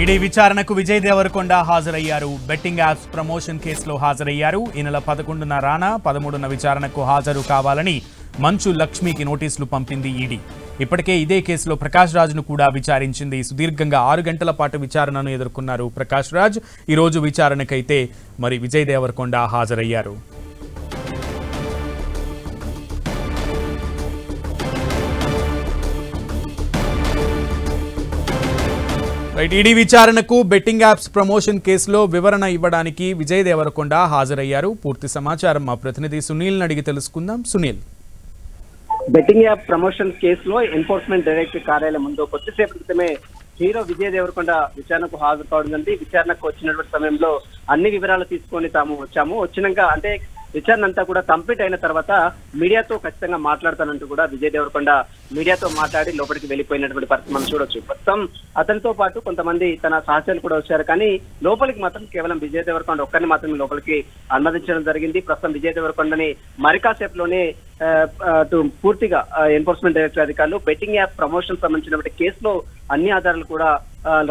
ED విచారణకు విజయ్ దేవరకొండ హాజరయ్యారు. Betting apps promotion కేసులో హాజరయ్యారు. ఈ నెల 11న రానా, 13న విచారణకు హాజరు కావాలని మంచు లక్ష్మికి నోటీసులు పంపింది ఈడీ. ఇప్పటికే ఇదే కేసులో ప్రకాష్ రాజ్ను కూడా విచారించింది. సుదీర్ఘంగా 6 గంటల పాటు విచారణను ఎదుర్కొన్నారు ప్రకాష్ రాజ్. ఈ రోజు విచారణకైతే మరి విజయ్ దేవరకొండ హాజరయ్యారు. ఈడీ విచారణకు బెట్టింగ్ యాప్స్ ప్రమోషన్ కేసులో వివరణ ఇవ్వడానికి విజయ్ దేవరకొండ హాజరయ్యారు. పూర్తి సమాచారం మా ప్రతినిధి సునీల్ అడిగి తెలుసుకుందాం. సునీల్, బెట్టింగ్ యాప్ ప్రమోషన్ కేసులో ఎన్ఫోర్స్మెంట్ డైరెక్టర్ కార్యాలయం ముందు కొద్దిసేపు క్రితమే హీరో విజయ్ దేవరకొండ విచారణకు హాజరు కావడం. విచారణకు వచ్చినటువంటి సమయంలో అన్ని వివరాలు తీసుకొని తాము వచ్చినాక అంటే విచారణ అంతా కూడా కంప్లీట్ అయిన తర్వాత మీడియాతో ఖచ్చితంగా మాట్లాడతానంటూ కూడా విజయ్ దేవరకొండ మీడియాతో మాట్లాడి లోపలికి వెళ్ళిపోయినటువంటి పరిస్థితి మనం చూడొచ్చు. ప్రస్తుతం అతనితో పాటు కొంతమంది తన సహచరులు కూడా వచ్చారు. కానీ లోపలికి మాత్రం కేవలం విజయ్ దేవరకొండ ఒక్కరిని మాత్రమే లోపలికి అనుమతించడం జరిగింది. ప్రస్తుతం విజయ్ దేవరకొండని మరికాసేపులోనే పూర్తిగా ఎన్ఫోర్స్మెంట్ డైరెక్టర్ అధికారులు బెట్టింగ్ యాప్ ప్రమోషన్ సంబంధించినటువంటి కేసులో అన్ని ఆధారాలు కూడా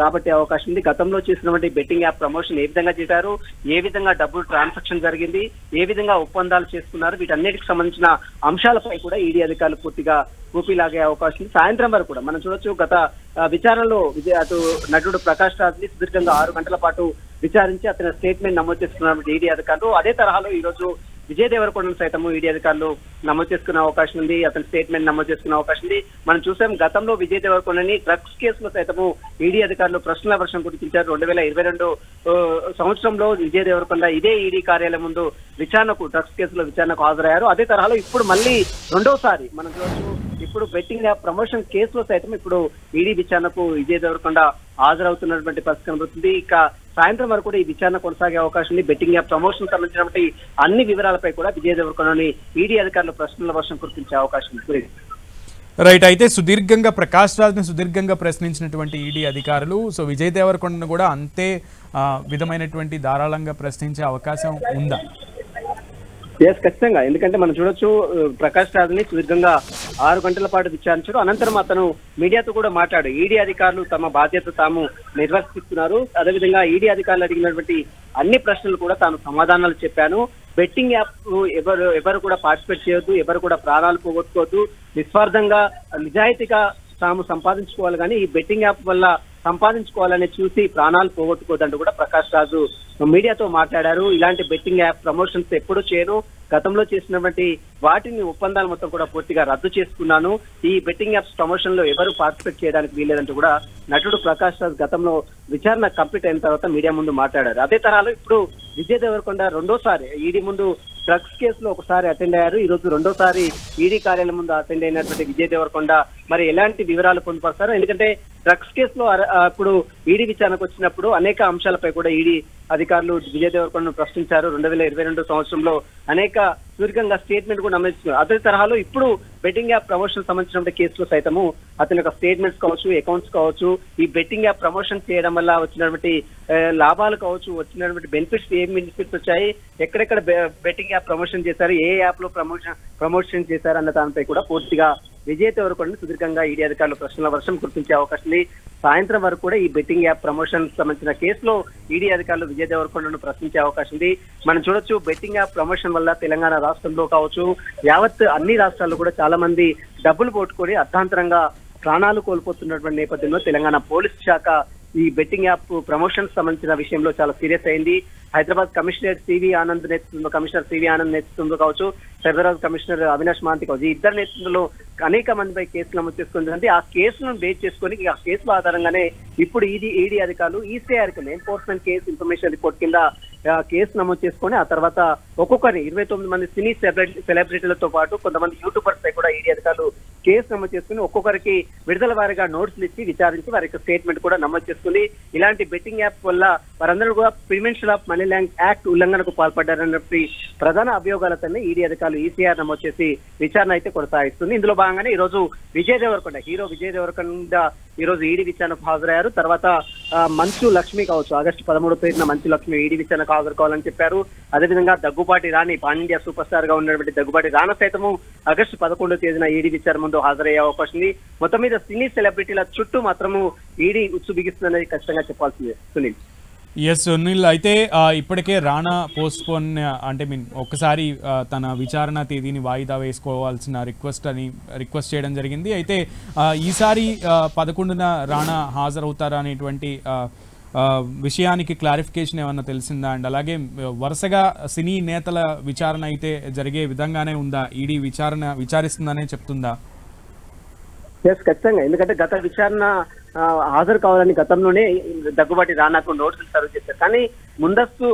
రాబట్టే అవకాశం ఉంది. గతంలో చేసినటువంటి బెట్టింగ్ యాప్ ప్రమోషన్ ఏ విధంగా చేశారు, ఏ విధంగా డబ్బులు ట్రాన్సాక్షన్ జరిగింది, ఏ విధంగా ఒప్పందాలు చేసుకున్నారు, వీటన్నిటికి సంబంధించిన అంశాలపై కూడా ఈడీ అధికారులు పూర్తిగా ఊపిలాగే అవకాశం ఉంది. సాయంత్రం వరకు కూడా మనం చూడొచ్చు. గత విచారణలో అటు నటుడు ప్రకాష్ రాజ్ ని సుదీర్ఘంగా 6 గంటల పాటు విచారించి అతని స్టేట్మెంట్ నమోదు చేసుకున్నటువంటి ఈడీ అధికారులు అదే తరహాలో ఈ రోజు విజయ్ దేవరకొండను సైతము ఈడీ అధికారులు నమోదు చేసుకునే అవకాశం ఉంది. అతని స్టేట్మెంట్ నమోదు చేసుకునే అవకాశం ఉంది. మనం చూసాం గతంలో విజయ్ దేవరకొండని డ్రగ్స్ కేసులో సైతము ఈడీ అధికారులు ప్రశ్నల వర్షం కురిపించారు. 2022 సంవత్సరంలో విజయ్ దేవరకొండ ఇదే ఈడీ కార్యాలయం ముందు డ్రగ్స్ కేసులో విచారణకు హాజరయ్యారు. అదే తరహాలో ఇప్పుడు మళ్ళీ రెండోసారి మనం చూడొచ్చు. ఇప్పుడు బెట్టింగ్ యాప్ ప్రమోషన్ కేసులో సైతం ఇప్పుడు ఈడీ విచారణకు విజయ్ దేవరకొండ హాజరవుతున్నటువంటి పరిస్థితి కనబడుతుంది. ఇక సాయంత్రం వరకు కూడా ఈ విచారణ కొనసాగే అవకాశం ఉంది. బెట్టింగ్ యాప్ ప్రమోషన్ సంబంధించినటువంటి అన్ని వివరాలపై కూడా విజయ్ దేవరకొండని ఈడీ అధికారులు ప్రశ్నల వర్షం కురిపించే అవకాశం ఉంది. రైట్, అయితే సుదీర్ఘంగా ప్రకాష్ రాజ్ని సుదీర్ఘంగా ప్రశ్నించినటువంటి ఈడీ అధికారులు విజయ్ దేవరకొండను కూడా అంతే విధమైనటువంటి ధారాళంగా ప్రశ్నించే అవకాశం ఉందా? ఖచ్చితంగా. ఎందుకంటే మనం చూడొచ్చు ప్రకాష్ రాజ్ ని సుదీర్ఘంగా 6 గంటల పాటు విచారించారు. అనంతరం అతను మీడియాతో కూడా మాట్లాడు ఈడీ అధికారులు తమ బాధ్యత తాము నిర్వర్తిస్తున్నారు. అదేవిధంగా ఈడీ అధికారులు అడిగినటువంటి అన్ని ప్రశ్నలు కూడా తాను సమాధానాలు చెప్పాను. బెట్టింగ్ యాప్ ఎవరు కూడా పార్టిసిపేట్ చేయొద్దు, ఎవరు కూడా ప్రాణాలు పోగొట్టుకోవద్దు, నిస్వార్థంగా నిజాయితీగా తాము సంపాదించుకోవాలి. కానీ ఈ బెట్టింగ్ యాప్ వల్ల సంపాదించుకోవాలని చూసి ప్రాణాలు పోగొట్టుకోవద్దంటూ కూడా ప్రకాష్ రాజు మీడియాతో మాట్లాడారు. ఇలాంటి బెట్టింగ్ యాప్ ప్రమోషన్స్ ఎప్పుడు చేయను, గతంలో చేసినటువంటి వాటిని ఒప్పందాలు మొత్తం కూడా పూర్తిగా రద్దు చేసుకున్నాను. ఈ బెట్టింగ్ యాప్స్ ప్రమోషన్ లో ఎవరు పార్టిసిపేట్ చేయడానికి వీల్లేదంటూ కూడా నటుడు ప్రకాష్ రాజ్ గతంలో విచారణ కంప్లీట్ అయిన తర్వాత మీడియా ముందు మాట్లాడారు. అదే తరహాలో ఇప్పుడు విజయ్ దేవరకొండ రెండోసారి ఈడీ ముందు డ్రగ్స్ కేసులో ఒకసారి అటెండ్ అయ్యారు. ఈ రోజు రెండోసారి ఈడీ కార్యాలయం ముందు అటెండ్ అయినటువంటి విజయ్ దేవరకొండ మరి ఎలాంటి వివరాలు పొందుపరుస్తారు? ఎందుకంటే డ్రగ్స్ కేసులో ఇప్పుడు ఈడీ విచారణకు వచ్చినప్పుడు అనేక అంశాలపై కూడా ఈడీ అధికారులు విజయ్ దేవరకొండను ప్రశ్నించారు. 2022 సంవత్సరంలో అనేక సుదీర్ఘంగా స్టేట్మెంట్ కూడా నమోదిస్తున్నారు. అదే తరహాలో ఇప్పుడు బెట్టింగ్ యాప్ ప్రమోషన్ సంబంధించిన కేసులో సైతము అతని యొక్క స్టేట్మెంట్స్ కావచ్చు, అకౌంట్స్ కావచ్చు, ఈ బెట్టింగ్ యాప్ ప్రమోషన్ చేయడం వల్ల వచ్చినటువంటి లాభాలు కావచ్చు, వచ్చినటువంటి బెనిఫిట్స్, ఏం బెనిఫిట్స్ వచ్చాయి, ఎక్కడెక్కడ బెట్టింగ్ యాప్ ప్రమోషన్ చేశారు, ఏ యాప్ లో ప్రమోషన్ చేశారు అన్న దానిపై కూడా పూర్తిగా విజయ్ దేవరకొండను సుదీర్ఘంగా ఈడీ అధికారులు ప్రశ్నల వర్షం కురిపించే అవకాశం ఉంది. సాయంత్రం వరకు కూడా ఈ బెట్టింగ్ యాప్ ప్రమోషన్ సంబంధించిన కేసులో ఈడీ అధికారులు విజయ్ దేవరకొండను ప్రశ్నించే అవకాశం ఉంది. మనం చూడొచ్చు బెట్టింగ్ యాప్ ప్రమోషన్ వల్ల తెలంగాణ రాష్ట్రంలో కావచ్చు, యావత్ అన్ని రాష్ట్రాల్లో కూడా చాలా మంది డబ్బులు పోట్టుకొని అర్థాంతరంగా ప్రాణాలు కోల్పోతున్నటువంటి నేపథ్యంలో తెలంగాణ పోలీస్ శాఖ ఈ బెట్టింగ్ యాప్ ప్రమోషన్ సంబంధించిన విషయంలో చాలా సీరియస్ అయింది. హైదరాబాద్ కమిషనర్ సివి ఆనంద్ నేతృత్వంలో కావచ్చు, సైబరాబాద్ కమిషనర్ అవినాష్ మహాంతి కావచ్చు, ఈ ఇద్దరు నేతృత్వంలో అనేక మందిపై కేసులు నమోదు చేసుకుంటుంది. ఆ కేసులను బేస్ చేసుకొని ఆ కేసుల ఆధారంగానే ఇప్పుడు ఈడీ అధికారులు ఈసీఆర్ కింద ఎన్ఫోర్స్మెంట్ కేసు ఇన్ఫర్మేషన్ రిపోర్ట్ కింద కేసు నమోదు చేసుకొని ఆ తర్వాత ఒక్కొక్కరిని 29 మంది సినీ సెలబ్రిటీలతో పాటు కొంతమంది యూట్యూబర్స్ పై కూడా ఈడీ అధికారులు కేసు నమోదు చేసుకుని ఒక్కొక్కరికి విడుదల వారిగా నోటీసులు ఇచ్చి విచారించి వారి యొక్క స్టేట్మెంట్ కూడా నమోదు చేసుకుంది. ఇలాంటి బెట్టింగ్ యాప్ వల్ల వారందరూ కూడా prevention of money laundering act ఉల్లంఘనకు పాల్పడ్డారన్న ప్రధాన అభియోగాలతోనే ఈడీ అధికారులు ఈసీఆర్ నమోదు చేసి విచారణ అయితే కొనసాగిస్తుంది. ఇందులో భాగంగానే ఈ రోజు హీరో విజయ్ దేవరకొండ ఈ రోజు ఈడీ విచారణకు హాజరయ్యారు. తర్వాత మంచు లక్ష్మి కావచ్చు, ఆగస్టు 13వ తేదీన మంచు లక్ష్మి ఈడీ విచారణకు హాజరు కావాలని చెప్పారు. అదేవిధంగా దగ్గుబాటి రాణి పాన్ ఇండియా సూపర్ స్టార్ గా ఉన్నటువంటి దగ్గుబాటి రాణా సైతము ఆగస్టు 11వ తేదీన ఈడీ విచారణ ముందు హాజరయ్యే అవకాశం ఉంది. మొత్తం మీద సినీ సెలబ్రిటీల చుట్టూ మాత్రము ఈడీ ఉచ్చు బిగిస్తుందనేది ఖచ్చితంగా చెప్పాల్సిందే సునీల్. ఎస్ సునీల్, అయితే ఇప్పటికే రాణా పోస్ట్పోన్ అంటే ఒక్కసారి తన విచారణ తేదీని వాయిదా వేసుకోవాల్సిన రిక్వెస్ట్ చేయడం జరిగింది. అయితే ఈసారి 11న రాణా హాజరవుతారా అనేటువంటి విషయానికి క్లారిఫికేషన్ ఏమన్నా తెలిసిందా? అండ్ అలాగే వరుసగా సినీ నేతల విచారణ అయితే జరిగే విధంగానే ఉందా? ఈడీ విచారిస్తుందనే చెప్తుందా? ఎస్ ఖచ్చితంగా, ఎందుకంటే గత విచారణ హాజరు కావాలని గతంలోనే దగ్గుబాటి రానాకు నోటీసులు సర్వ్ చేశారు. కానీ ముందస్తు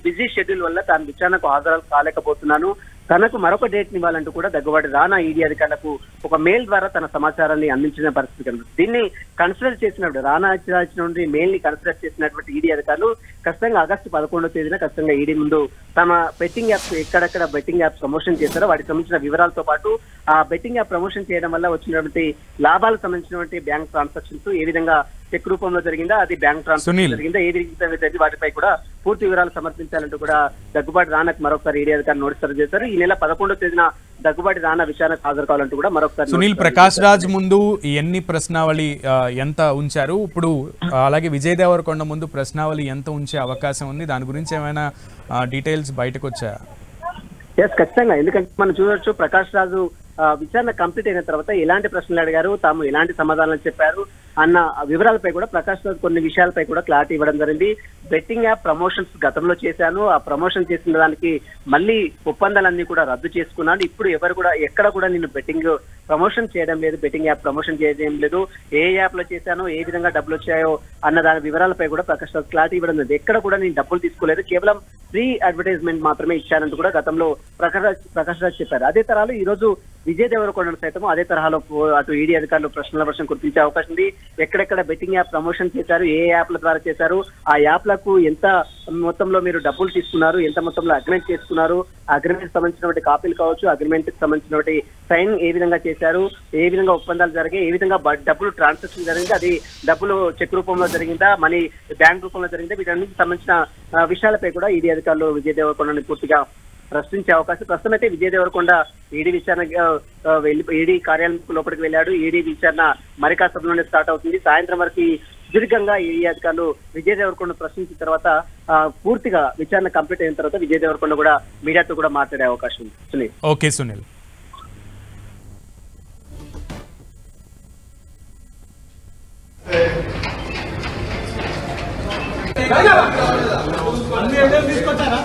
బిజీ షెడ్యూల్ వల్ల తాను విచారణకు హాజరు కాలేకపోతున్నాను, తనకు మరొక డేట్ ఇవ్వాలంటూ కూడా దగ్గుబాటి రానా ఈడీ అధికారులకు ఒక మెయిల్ ద్వారా తన సమాచారాన్ని అందించిన పరిస్థితి కనిపిస్తుంది. దీన్ని కన్సిడర్ చేసినప్పుడు రానా ఇచ్చినటువంటి మెయిల్ ని కన్సిడర్ చేసినటువంటి ఈడీ అధికారులు ఖచ్చితంగా ఆగస్టు 11వ తేదీన ఖచ్చితంగా ఈడీ ముందు తమ బెట్టింగ్ యాప్స్ ఎక్కడెక్కడ బెట్టింగ్ యాప్స్ ప్రమోషన్ చేశారో వాటికి సంబంధించిన వివరాలతో పాటు ఆ బెట్టింగ్ యాప్ ప్రమోషన్ చేయడం వల్ల వచ్చినటువంటి లాభాలకు సంబంధించినటువంటి బ్యాంక్ ట్రాన్సాక్షన్స్ ఏ విధంగా చెక్ రూపంలో జరిగిందా, అది బ్యాంక్ ట్రాన్సాక్షన్ జరిగిందా, ఏది జరిగింది, వాటిపై కూడా పూర్తి వివరాలు సమర్పించాలంటూ కూడా దగ్గుబాటి రానాకు మరొకసారి ఈడీ అధికారులు నోటీస్ సర్వ్ చేశారు. ఈ నెల 11వ తేదీన దగ్గుబాటి రానా విచారణకు హాజరు కావాలంటూ కూడా మరొకసారి. సునీల్, ప్రకాష్ రాజ్ ముందు ఎన్ని ప్రశ్నావళి ఎంత ఉంచారు, ఇప్పుడు అలాగే విజయ్ దేవరకొండ ముందు ప్రశ్నావళి ఎంత ఉంచే అవకాశం ఉంది, దాని గురించి ఏమైనా డీటెయిల్స్ బయటకు వచ్చాయా? ఎస్ ఖచ్చితంగా, ఎందుకంటే మనం చూడొచ్చు ప్రకాష్ రాజు విచారణ కంప్లీట్ అయిన తర్వాత ఎలాంటి ప్రశ్నలు అడిగారు, తాము ఎలాంటి సమాధానాలు చెప్పారు అన్న వివరాలపై కూడా ప్రకాష్ రాజ్ కొన్ని విషయాలపై కూడా క్లారిటీ ఇవ్వడం జరిగింది. బెట్టింగ్ యాప్ ప్రమోషన్స్ గతంలో చేశాను, ఆ ప్రమోషన్ చేసిన దానికి మళ్ళీ ఒప్పందాలన్నీ కూడా రద్దు చేసుకున్నాను, ఇప్పుడు ఎవరు కూడా ఎక్కడ కూడా నేను బెట్టింగ్ ప్రమోషన్ చేయడం లేదు, బెట్టింగ్ యాప్ ప్రమోషన్ చేయడం లేదు, ఏ యాప్ లో చేశానో ఏ విధంగా డబ్బులు వచ్చాయో అన్న దాని వివరాలపై కూడా ప్రకాష్ రాజ్ క్లారిటీ ఇవ్వడం జరిగింది. ఎక్కడ కూడా నేను డబ్బులు తీసుకోలేదు, కేవలం ఫ్రీ అడ్వర్టైజ్మెంట్ మాత్రమే ఇచ్చానంటూ కూడా గతంలో ప్రకాష్ రాజ్ చెప్పారు. అదే తరహాలో ఈ రోజు విజయ్ దేవరకొండ సైతం అదే తరహాలో అటు ఈడీ అధికారులు ప్రశ్నల వర్షం కురిపించే అవకాశం ఉంది. ఎక్కడెక్కడ బెట్టింగ్ యాప్ ప్రమోషన్ చేశారు, ఏ యాప్ల ద్వారా చేశారు, ఆ యాప్లకు ఎంత మొత్తంలో మీరు డబ్బులు తీసుకున్నారు, ఎంత మొత్తంలో అగ్రిమెంట్ చేసుకున్నారు, అగ్రిమెంట్ సంబంధించినటువంటి కాపీలు కావచ్చు, అగ్రిమెంట్ సంబంధించినటువంటి సైన్ ఏ విధంగా చేశారు, ఏ విధంగా ఒప్పందాలు జరిగాయి, ఏ విధంగా డబ్బులు ట్రాన్సాక్షన్ జరిగింది, అది డబ్బులు చెక్ రూపంలో జరిగిందా, మనీ బ్యాంక్ రూపంలో జరిగిందా, వీటన్నిటికి సంబంధించిన విషయాలపై కూడా ఈడీ అధికారులు విజయ్ దేవరకొండని పూర్తిగా ప్రశ్నించే అవకాశం. ప్రస్తుతం అయితే విజయ్ దేవరకొండ ఈడీ విచారణ ఈడీ కార్యాలయం లోపలికి వెళ్ళాడు. ఈడీ విచారణ మరి కాసేపట్లోనే స్టార్ట్ అవుతుంది. సాయంత్రం వరకు సుదీర్ఘంగా ఈడీ అధికారులు విజయ్ దేవరకొండ ప్రశ్నించిన తర్వాత పూర్తిగా విచారణ కంప్లీట్ అయిన తర్వాత విజయ్ దేవరకొండ కూడా మీడియాతో కూడా మాట్లాడే అవకాశం ఉంది. సునీల్. ఓకే సునీల్. అన్ని తీసుకొచ్చారా?